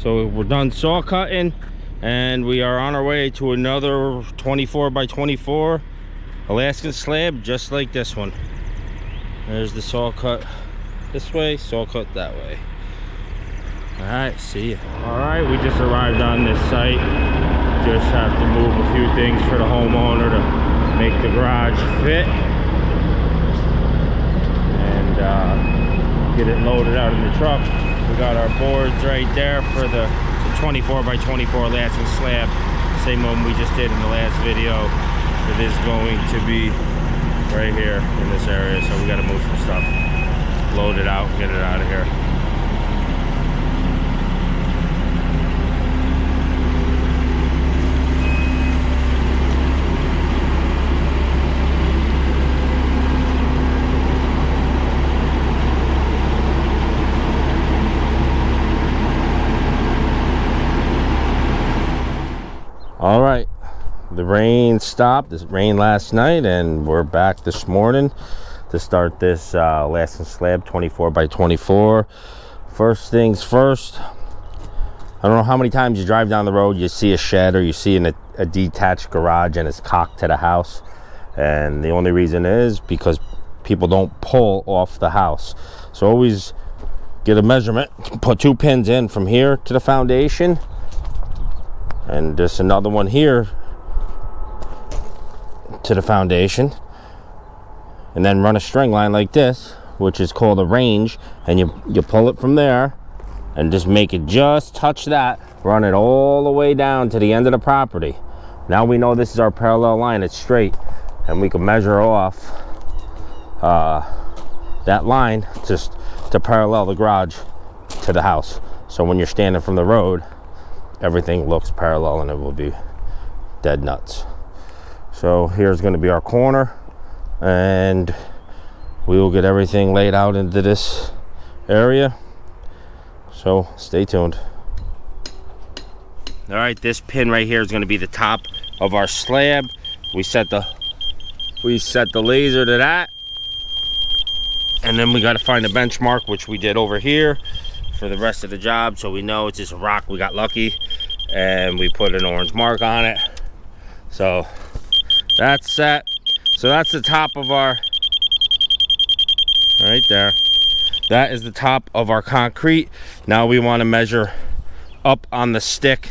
So we're done saw cutting, and we are on our way to another 24 by 24 Alaskan slab, just like this one. There's the saw cut this way, saw cut that way. All right, see ya. All right, we just arrived on this site. Just have to move a few things for the homeowner to make the garage fit, and get it loaded out in the truck. We got our boards right there for the 24 by 24 Alaskan slab, same one we just did in the last video. It is going to be right here in this area, so we got to move some stuff, load it out, get it out of here. All right, the rain stopped. It rained last night, and we're back this morning to start this Alaskan slab 24 by 24. First things first, I don't know how many times you drive down the road, you see a shed or you see a detached garage and it's cocked to the house, and the only reason is because people don't pull off the house. So always get a measurement, put 2 pins in from here to the foundation, and just another one here to the foundation, and then run a string line like this, which is called a range, and you pull it from there and just make it just touch that, run it all the way down to the end of the property. Now we know this is our parallel line, it's straight, and we can measure off that line just to parallel the garage to the house. So when you're standing from the road, everything looks parallel and it will be dead nuts. So here's going to be our corner, and we will get everything laid out into this area, so stay tuned. All right, this pin right here is going to be the top of our slab. We set the laser to that, and then we got to find a benchmark, which we did over here for the rest of the job, so we know it's just a rock. We got lucky and we put an orange mark on it. So that's set. So that's the top of our, right there, that is the top of our concrete. Now we want to measure up on the stick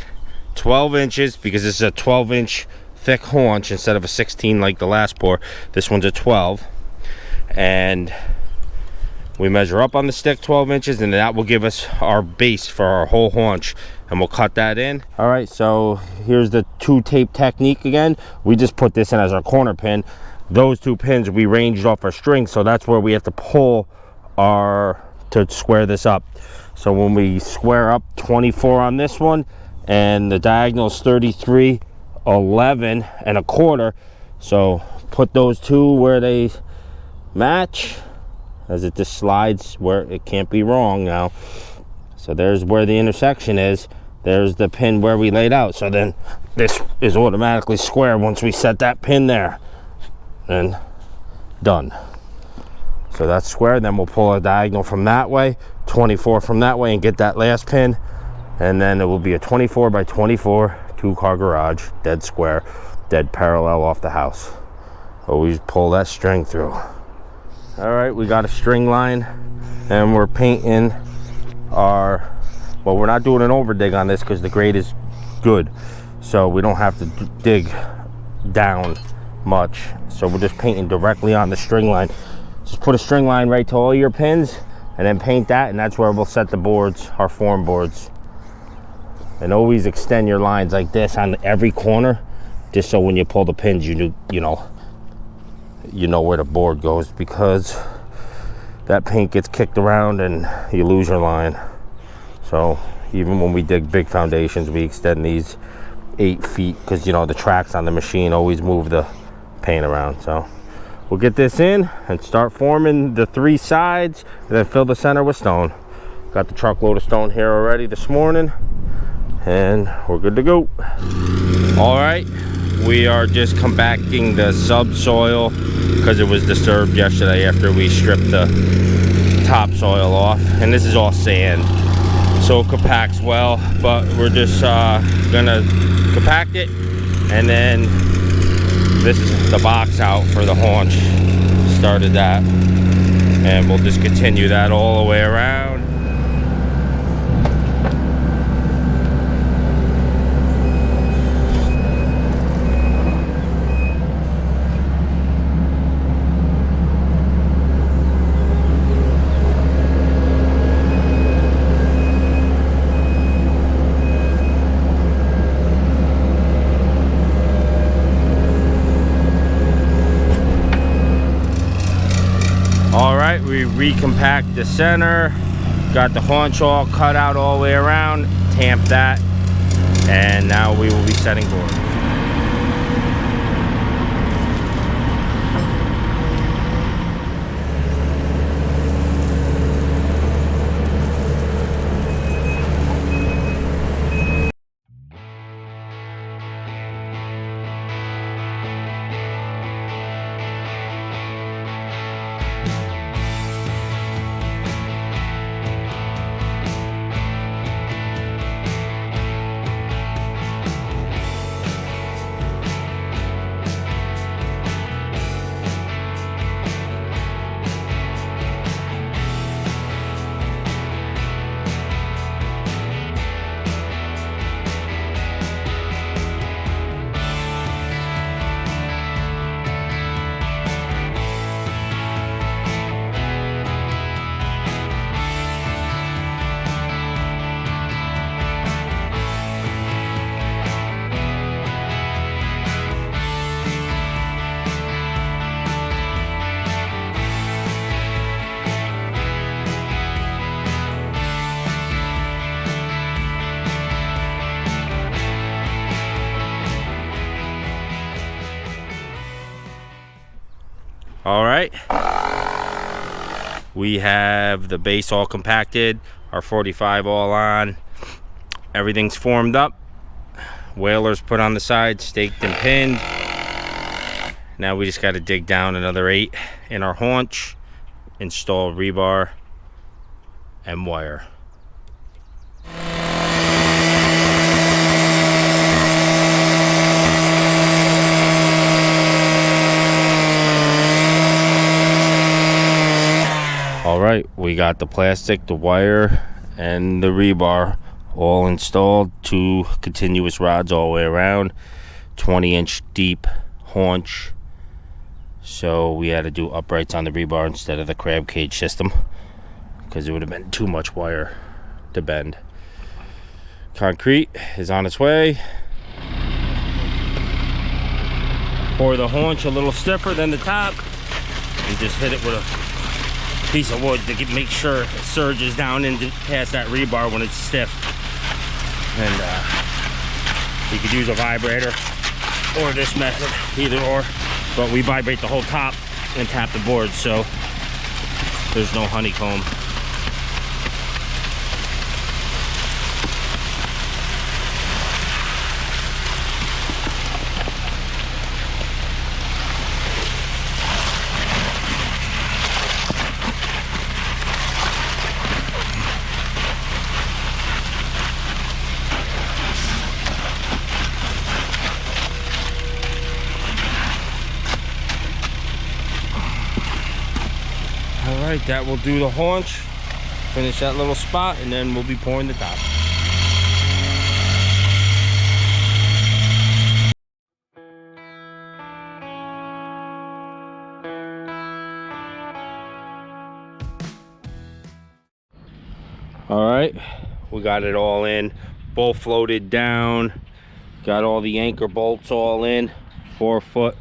12 inches, because this is a 12-inch thick haunch instead of a 16 like the last pour. This one's a 12, and we measure up on the stick 12 inches, and that will give us our base for our whole haunch, and we'll cut that in. All right, so here's the 2 tape technique again. We just put this in as our corner pin. Those 2 pins we ranged off our string, so that's where we have to pull to square this up. So when we square up 24 on this one, and the diagonal is 33, 11 and a quarter, so put those 2 where they match, as it just slides where it can't be wrong now. So there's where the intersection is. There's the pin where we laid out. So then this is automatically square once we set that pin there, and done. So that's square. Then we'll pull a diagonal from that way, 24 from that way, and get that last pin, and then it will be a 24 by 24 2-car garage, dead square, dead parallel off the house. Always pull that string through. All right, we got a string line, and we're painting our, well, we're not doing an over dig on this because the grade is good, so we don't have to dig down much. So we're just painting directly on the string line. Just put a string line right to all your pins, and then paint that, and that's where we'll set the boards, our form boards. And always extend your lines like this on every corner, just so when you pull the pins, you know where the board goes, because that paint gets kicked around and you lose your line. So even when we dig big foundations, we extend these 8 feet, because the tracks on the machine always move the paint around. So we'll get this in and start forming the 3 sides, and then fill the center with stone. Got the truckload of stone here already this morning, and we're good to go. All right, we are just compacting the subsoil because it was disturbed yesterday after we stripped the topsoil off, and this is all sand. so it compacts well. But we're just gonna compact it, and then this is the box out for the haunch. Started that, and we'll just continue that all the way around. All right, we recompact the center, got the haunch all cut out all the way around, tamped that, and now we will be setting board. All right, we have the base all compacted, our 45 all on, everything's formed up, whalers put on the side, staked and pinned. Now we just got to dig down another 8 in our haunch, install rebar and wire. All right, we got the plastic, the wire, and the rebar all installed. 2 continuous rods all the way around, 20-inch deep haunch. So we had to do uprights on the rebar instead of the crab cage system, because it would have been too much wire to bend. Concrete is on its way. Pour the haunch a little stiffer than the top, and just hit it with a piece of wood to make sure it surges down into past that rebar when it's stiff. And you could use a vibrator or this method, either or, but we vibrate the whole top and tap the board, so there's no honeycomb. Alright, that will do the haunch. Finish that little spot, and then we'll be pouring the top. Alright, we got it all in. Bolt floated down. Got all the anchor bolts all in. 4 foot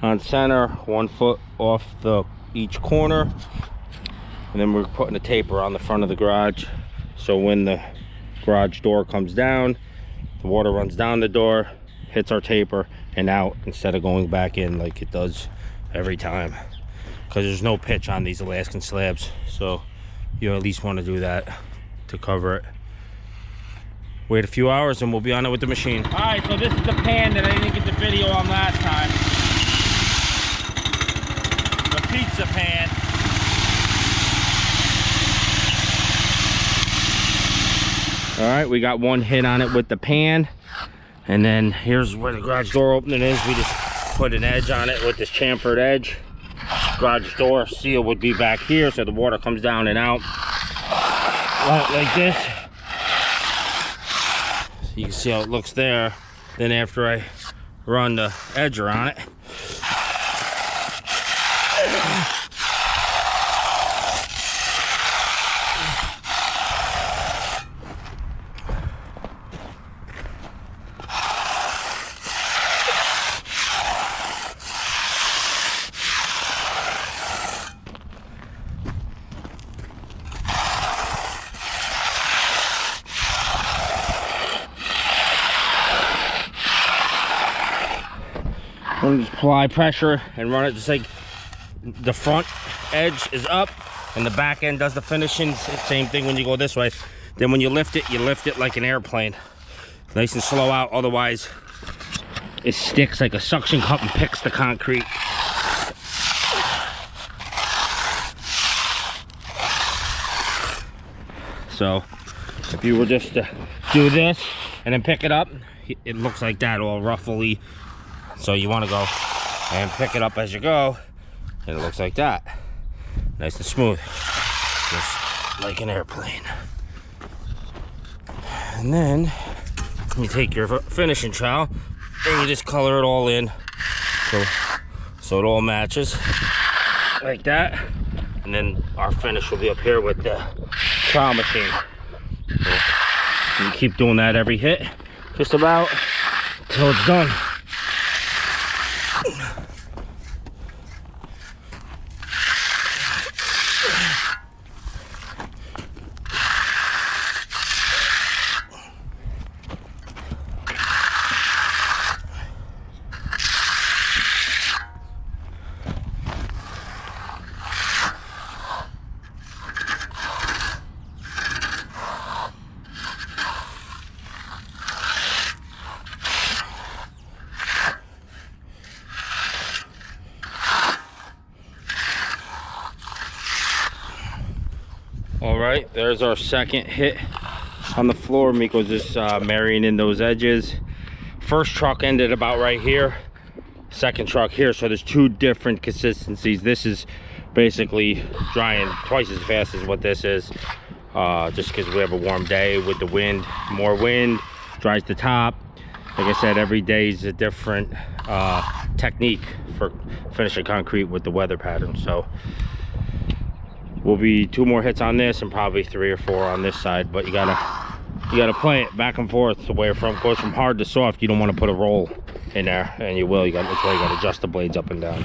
on center, 1 foot off each corner, and then we're putting a taper on the front of the garage, so when the garage door comes down, the water runs down the door, hits our taper and out, instead of going back in like it does every time, because there's no pitch on these Alaskan slabs, so you at least want to do that to cover it. Wait a few hours and we'll be on it with the machine. All right, so this is the pan that I didn't get the video on last time. The pizza pan. All right, we got one hit on it with the pan. And then here's where the garage door opening is. We just put an edge on it with this chamfered edge. Garage door seal would be back here, so the water comes down and out like this. So you can see how it looks there. Then after I run the edger on it, I'm just apply pressure and run it just like the front edge is up and the back end does the finishing. Same thing when you go this way. Then when you lift it like an airplane. Nice and slow out, otherwise it sticks like a suction cup and picks the concrete. So if you were just to do this and then pick it up, it looks like that, all ruffly. So you want to go and pick it up as you go, and it looks like that. Nice and smooth, just like an airplane. And then you take your finishing trowel and you just color it all in, so it all matches like that. And then our finish will be up here with the trowel machine. So you keep doing that every hit, just about until it's done. All right, there's our second hit on the floor. Miko's just marrying in those edges. First truck ended about right here, second truck here, so there's two different consistencies. This is basically drying twice as fast as what this is, just because we have a warm day with the wind. More wind dries the top. Like I said, every day is a different technique for finishing concrete with the weather pattern. So will be 2 more hits on this and probably 3 or 4 on this side, but you gotta play it back and forth. The way it goes from hard to soft. You don't want to put a roll in there, and you will. That's why you got to adjust the blades up and down.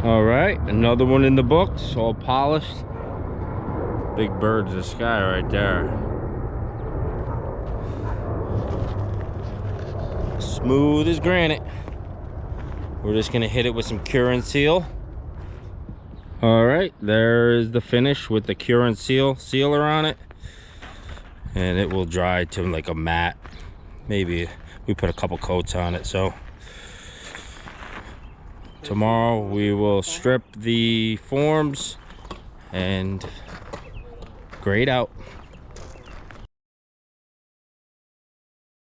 All right, another one in the books, all polished. Big birds in the sky right there. Smooth as granite. We're just gonna hit it with some cure and seal. All right, there's the finish with the cure and seal sealer on it. And it will dry to like a matte. Maybe we put a couple coats on it, so. Tomorrow we will strip the forms and grade out.